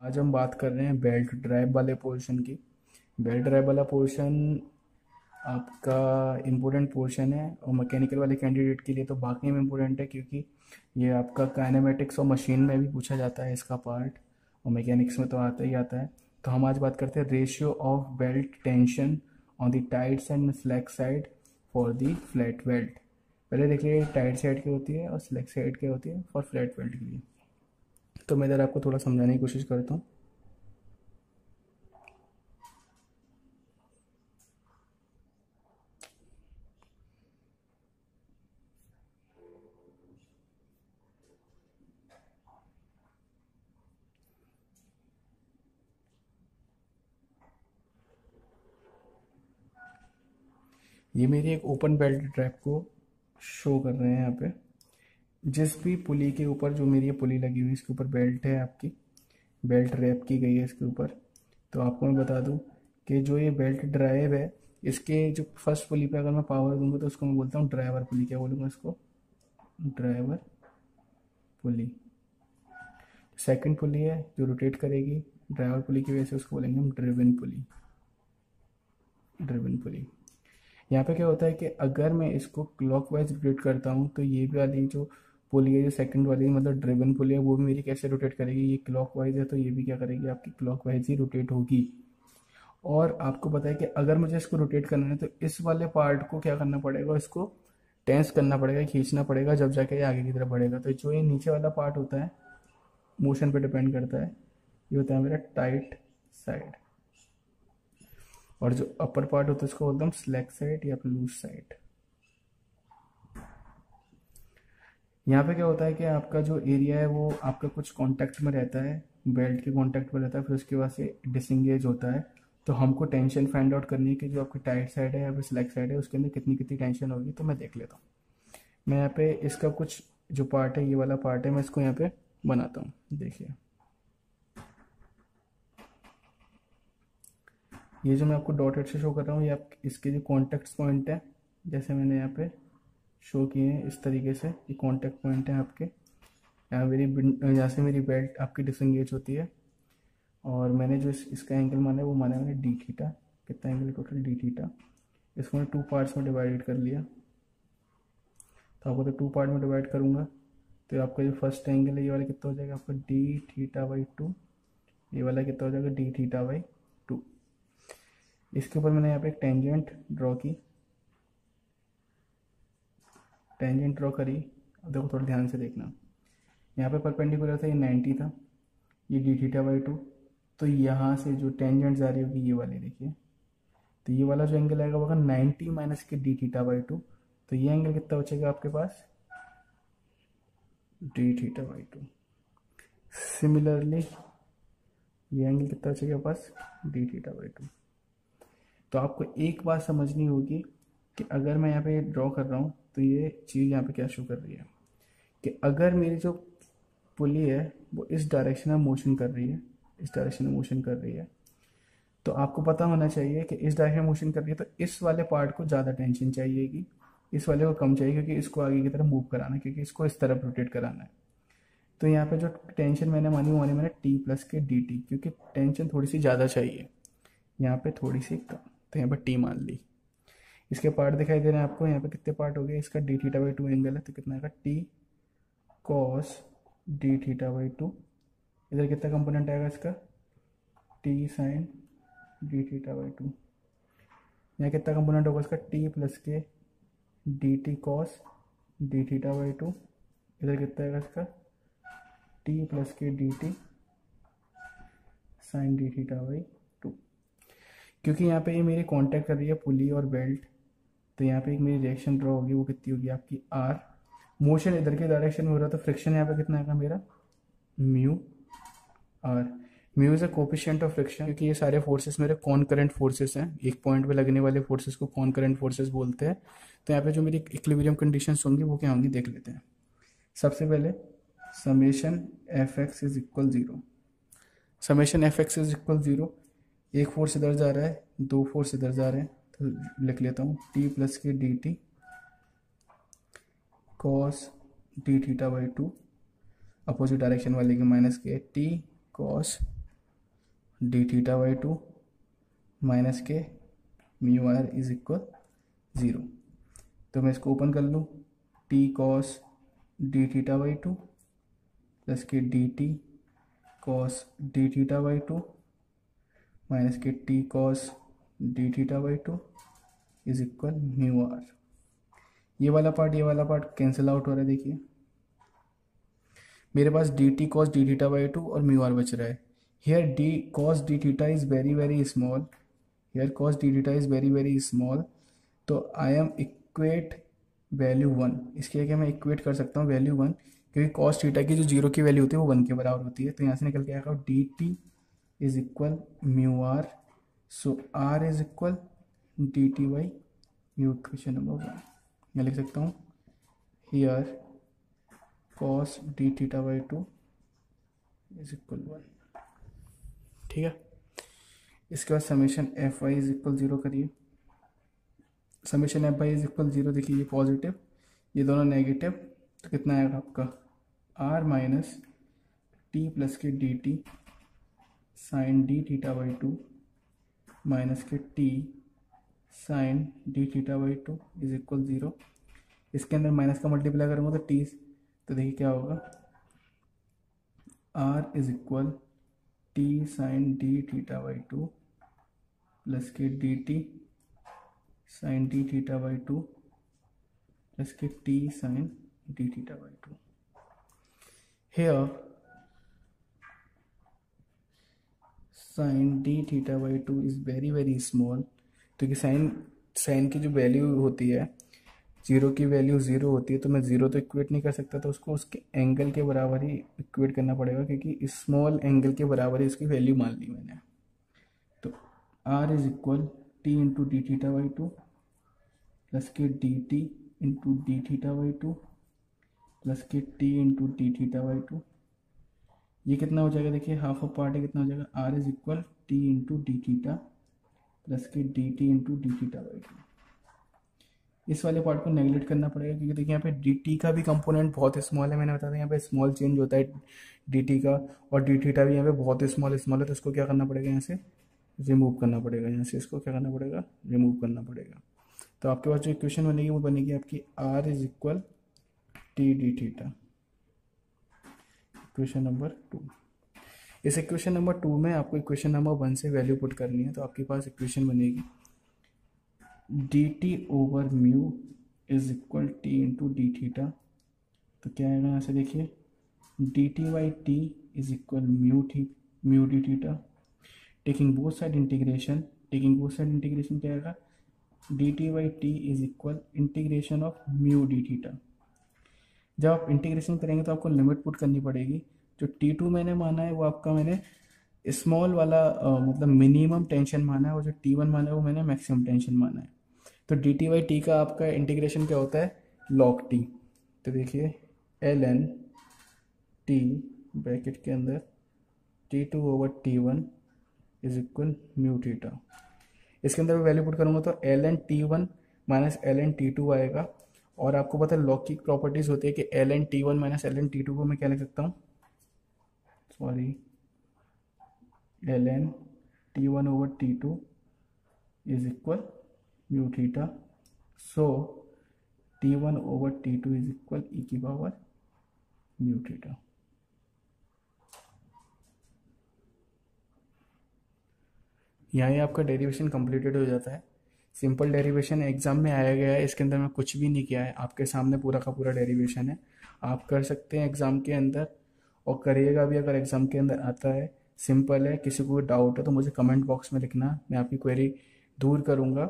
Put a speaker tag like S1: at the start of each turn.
S1: आज हम बात कर रहे हैं बेल्ट ड्राइव वाले पोर्शन की। बेल्ट ड्राइव वाला पोर्शन आपका इम्पोर्टेंट पोर्शन है और मैकेनिकल वाले कैंडिडेट के लिए तो बाकी में इम्पोर्टेंट है, क्योंकि ये आपका काइनेमेटिक्स और मशीन में भी पूछा जाता है इसका पार्ट, और मैकेनिक्स में तो आता ही आता है। तो हम आज बात करते हैं ratio of belt tension on the tight side and slack side for the flat belt. पहले देख लीजिए टाइट साइड क्या होती है और स्लैक साइड क्या होती है फॉर फ्लैट बेल्ट के लिए। तो मैं इधर आपको थोड़ा समझाने की कोशिश करता हूँ। ये मेरी एक ओपन बेल्ट ट्रैप को शो कर रहे हैं यहाँ पे। जिस भी पुली के ऊपर जो मेरी ये पुली लगी हुई है इसके ऊपर बेल्ट है, आपकी बेल्ट रैप की गई है इसके ऊपर। तो आपको मैं बता दूं कि जो ये बेल्ट ड्राइव है, इसके जो फर्स्ट पुली पे अगर मैं पावर दूंगा तो उसको मैं बोलता हूँ ड्राइवर पुली। क्या बोलूँगा इसको? ड्राइवर पुली। सेकंड पुली है जो रोटेट करेगी ड्राइवर पुली की वजह से, उसको बोलेंगे हम ड्रिवन पुली। ड्रिवन पुली। यहाँ पे क्या होता है कि अगर मैं इसको क्लॉकवाइज रोटेट करता हूँ तो ये भी वाली जो पुली है, जो सेकंड वाली मतलब ड्रिवन पुली है, वो भी मेरी कैसे रोटेट करेगी? ये क्लॉकवाइज है तो ये भी क्या करेगी? आपकी क्लॉकवाइज ही रोटेट होगी। और आपको पता है कि अगर मुझे इसको रोटेट करना है तो इस वाले पार्ट को क्या करना पड़ेगा? इसको टेंस करना पड़ेगा, खींचना पड़ेगा, जब जाके ये आगे की तरफ बढ़ेगा। तो जो ये नीचे वाला पार्ट होता है मोशन पे डिपेंड करता है, ये होता है मेरा टाइट साइड, और जो अपर पार्ट होता है उसको बोलता हूँ स्लैक साइड या फिर लूज साइड। यहाँ पे क्या होता है कि आपका जो एरिया है वो आपका कुछ कांटेक्ट में रहता है, बेल्ट के कांटेक्ट में रहता है, फिर उसके बाद से डिसंगेज होता है। तो हमको टेंशन फाइंड आउट करनी है कि जो आपकी टाइट साइड है या फिर स्लैक साइड है उसके अंदर कितनी कितनी टेंशन होगी। तो मैं देख लेता हूँ। मैं यहाँ पे इसका कुछ जो पार्ट है, ये वाला पार्ट है, मैं इसको यहाँ पे बनाता हूँ। देखिए ये जो मैं आपको डॉटेड से शो कर रहा हूँ, ये आप इसके जो कॉन्टेक्ट पॉइंट है, जैसे मैंने यहाँ पे शो किए हैं इस तरीके से, ये कॉन्टेक्ट पॉइंट है आपके। यहाँ से मेरी बेल्ट आपकी डिसंगेज होती है, और मैंने जो इसका एंगल माना है वो माना है मैंने डी थीटा। कितना एंगल? Total D theta. इसको मैंने टू पार्ट्स में डिवाइडेड कर लिया। तो आपको तो टू पार्ट में डिवाइड करूँगा तो आपका जो फर्स्ट एंगल है ये वाला कितना हो जाएगा आपका? D theta by two. ये वाला कितना हो जाएगा? D theta by to. इसके ऊपर मैंने यहाँ पे एक टेंजेंट ड्रॉ की, टेंजेंट ड्रॉ करी। अब देखो थोड़ा ध्यान से देखना, यहाँ पे परपेंडिकुलर था, ये 90 था, ये डी थीटा बाई टू। तो यहाँ से जो टेंजेंट जा रही होगी ये वाली, देखिए, तो ये वाला जो एंगल आएगा वो 90 माइनस के डी थीटा बाई टू। तो ये एंगल कितना बचेगा आपके पास? D theta by two. Similarly ये एंगल कितना बचेगा पास? D theta by two. तो आपको एक बात समझनी होगी कि अगर मैं यहाँ पे ड्रॉ कर रहा हूँ तो ये चीज़ यहाँ पे क्या शो कर रही है कि अगर मेरी जो पुली है वो इस डायरेक्शन में मोशन कर रही है, इस डायरेक्शन में मोशन कर रही है, तो आपको पता होना चाहिए कि इस डायरेक्शन में मोशन कर रही है तो इस वाले पार्ट को ज़्यादा टेंशन चाहिएगी, इस वाले को कम चाहिए, क्योंकि इसको आगे की तरफ मूव कराना है, क्योंकि इसको इस तरफ रोटेट कराना है। तो यहाँ पे जो टेंशन मैंने मानी वो मानी मैंने टी प्लस के डी टी, क्योंकि टेंशन थोड़ी सी ज़्यादा चाहिए, यहाँ पे थोड़ी सी कम। तो यहाँ पे टी मान ली। इसके पार्ट दिखाई दे रहे हैं आपको, यहाँ पे कितने पार्ट हो गए? इसका d theta by two angle है तो कितना आएगा? T cos d theta by two. इधर कितना कंपोनेंट आएगा इसका? T sine d theta by two. यहाँ कितना कंपोनेंट होगा इसका? टी प्लस के d T cos d theta by two. इधर कितना आएगा इसका? टी प्लस के d T sine d theta by two. क्योंकि यहाँ पे ये मेरी कांटेक्ट कर रही है पुली और बेल्ट, तो यहाँ पे एक मेरी रिएक्शन ड्रॉ होगी, वो कितनी होगी आपकी? आर। मोशन इधर के डायरेक्शन में हो रहा है तो फ्रिक्शन यहाँ पे कितना आएगा मेरा? Mu R. Mu is a coefficient of friction, क्योंकि ये सारे फोर्सेस मेरे कॉनकरेंट फोर्सेस हैं, एक पॉइंट पे लगने वाले फोर्सेस को कॉनकरेंट फोर्सेस बोलते हैं। तो यहाँ पे जो मेरी इक्विलिब्रियम कंडीशंस होंगी वो क्या होंगी देख लेते हैं। सबसे पहले summation F x is equal zero. Summation F x is equal zero. एक फोर्स इधर जा रहा है, दो फोर्स इधर जा रहे हैं, तो लिख लेता हूँ टी प्लस के d T cos d theta by two, opposite direction वाले की माइनस के T cos d theta by two minus के म्यू आर इज इक्वल 0। तो मैं इसको ओपन कर लूँ, T cos d theta by two plus के d T cos d theta by two minus के T cos d theta by two is equal mu R. ये वाला पार्ट कैंसिल आउट हो रहा है। देखिए मेरे पास d T cos d theta by two और म्यू आर बच रहा है। Here d cos d theta is very very small, here cos d theta is very very small. तो आई एम इक्वेट वैल्यू 1, इसके लिए क्या मैं इक्वेट कर सकता हूँ वैल्यू 1, क्योंकि कॉस थीटा की जो 0 की वैल्यू होती है वो 1 के बराबर होती है। तो यहाँ से निकल के आएगा d T is equal mu R, so R is equal d T by mu. Equation number 1 मैं लिख सकता हूँ, here cos d theta by two is equal 1। ठीक है, इसके बाद summation F Y is equal 0 करिए। Summation F Y is equal 0, देखिए ये पॉजिटिव ये दोनों नेगेटिव, तो कितना आएगा आपका आर माइनस टी प्लस के d T sine d theta by two minus के T sine d theta by two is equal 0। इसके अंदर माइनस का मल्टीप्लाई करूँगा तो टी, तो देखिए क्या होगा, R is equal T sine d theta by two plus के d T sine d theta by two plus के T sine d theta by two. Here sine d theta by two is very very small, तो कि sign की जो value होती है 0 की value 0 होती है, तो मैं 0 तो इक्वेट नहीं कर सकता, तो उसको उसके एंगल के बराबर ही इक्वेट करना पड़ेगा, क्योंकि स्मॉल एंगल के बराबर ही उसकी वैल्यू मान ली मैंने। तो R is equal T into d theta by two plus के d T into d theta by two plus के T into d theta by two. ये कितना हो जाएगा, देखिए हाफ ऑफ पार्ट है, कितना हो जाएगा, R is equal T into d theta plus के d T into d theta by two. इस वाले पार्ट को नेगलेक्ट करना पड़ेगा, क्योंकि देखिए यहाँ पे डी टी का भी कंपोनेंट बहुत स्मॉल है, मैंने बताया यहाँ पे स्मॉल चेंज होता है डी टी का, और डी थीटा भी यहाँ पे बहुत स्मॉल है, तो इसको क्या करना पड़ेगा, यहाँ से रिमूव करना पड़ेगा, यहाँ से इसको क्या करना पड़ेगा, रिमूव करना पड़ेगा। तो आपके पास जो इक्वेशन बनेगी वो बनेगी आपकी R is equal T d theta. Equation number 2। इस इक्वेशन नंबर 2 में आपको इक्वेशन नंबर 1 से वैल्यू पुट करनी है, तो आपके पास इक्वेशन बनेगी D T over mu is equal T into d theta. तो क्या आएगा यहाँ से, देखिए D T by T is equal mu D theta. Taking both side integration क्या आएगा, d T by T is equal integration of mu D theta. जब आप इंटीग्रेशन करेंगे तो आपको लिमिट पुट करनी पड़ेगी। जो T2 मैंने माना है वो आपका मैंने स्मॉल वाला मतलब मिनिमम टेंशन माना है, और जो T1 माना है वो मैंने मैक्सिमम टेंशन माना है। तो डी टी बाई टी का आपका इंटीग्रेशन क्या होता है, लॉग टी। तो देखिए एल एन टी ब्रैकेट के अंदर T2 over T1 is equal mu theta. इसके अंदर मैं वैल्यू पुट करूँगा तो L N T1 minus L N T2 आएगा। और आपको पता है लॉग की प्रॉपर्टीज होती है कि L N T1 minus L N T2 को मैं क्या लिख सकता हूँ, sorry L N T1 over T2 is equal mu theta. So T1 over T2 is equal E की पावर म्यू थीटा। यहाँ ही आपका डेरिवेशन कंप्लीटेड हो जाता है। सिंपल डेरिवेशन एग्जाम में आया गया है, इसके अंदर मैं कुछ भी नहीं किया है, आपके सामने पूरा का पूरा डेरिवेशन है, आप कर सकते हैं एग्जाम के अंदर, और करिएगा भी अगर एग्जाम के अंदर आता है। सिंपल है, किसी को डाउट है तो मुझे कमेंट बॉक्स में लिखना, मैं आपकी क्वेरी दूर करूँगा।